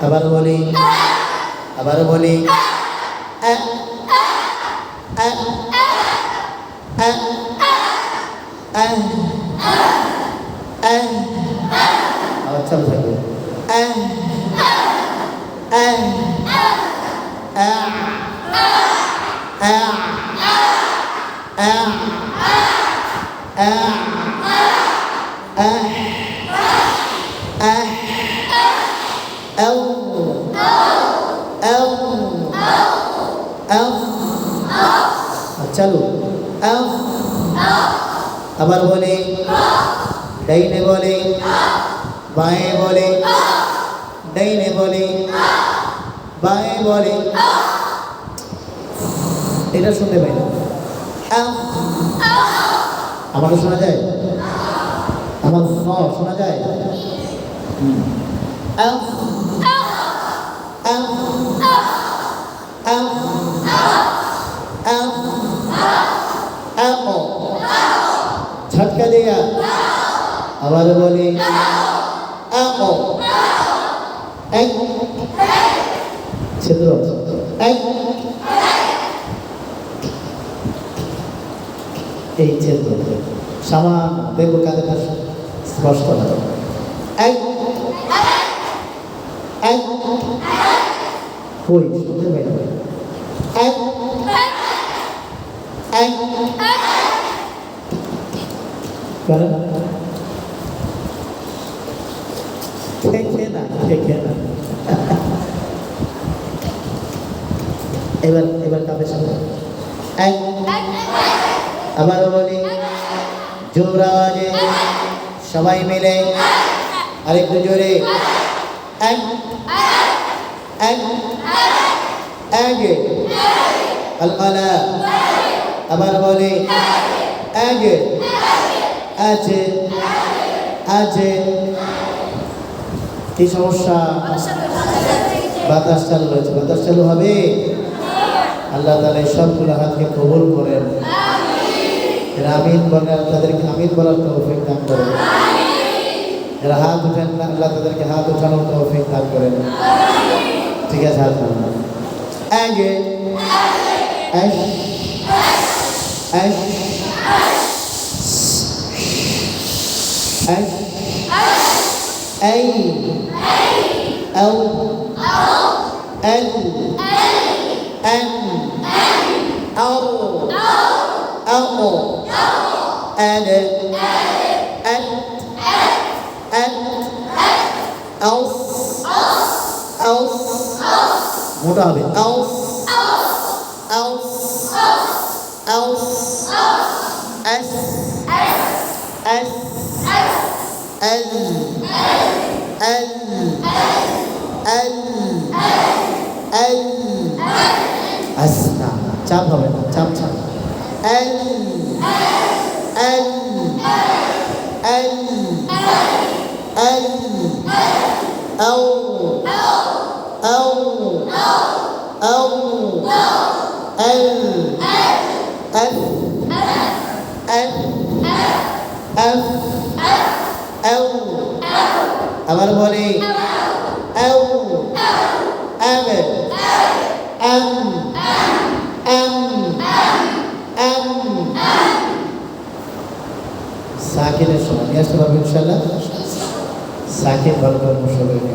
আবার বলি আ আ আ আ আ আবার চালু থাকবে আ আ আ আ আ चलो আবার বলে ডাইনে বলে বাঁয়ে বলে ডাইনে বলে বাঁয়ে বলে এটা শুনতে পাই না আমাকে শোনা যায় আমার শোনা যায় झटका दिया आवाज बोली छिद्र এই ছিদ্র সামান দেখবো কাদের কাছে স্পষ্ট হবে কই শুনতে পাই না এবার এবার কাদের সাথে আবার বলি জোর আওয়াজে সবাই মিলে আরেকটু জোরে আগে আলকালা আবার বলি আগে আছে আছে কি সমস্যা বাতাস চালু হয়েছে বাতাস চালু হবে আল্লাহ তাআলা সবগুলো হাতকে কবুল করেন আমিন বলেন তাদেরকে আমিন বলার তৌফিক দান করেন যারা হাত উঠেন না আল্লাহ তাদেরকে হাত উঠানোর তৌফিক দান করেন ঠিক আছে হাত নামান আগে আশ আশ আশ أي أو أن أن أو أو أنا أنت أنت أوس أوس মোটা হবে أوس أوس أوس أس أس أل أل أل أل أسمع চাপ হবে না চাপ চাপ أل أل أل أل أو أو أو أل أل أل أف أو আবার বলি أو أم أم أم أم সাকিনের সময় নিয়ে আসতে পারবো ইনশাআল্লাহ সাকিন ভালো করে মুশাল্লাহ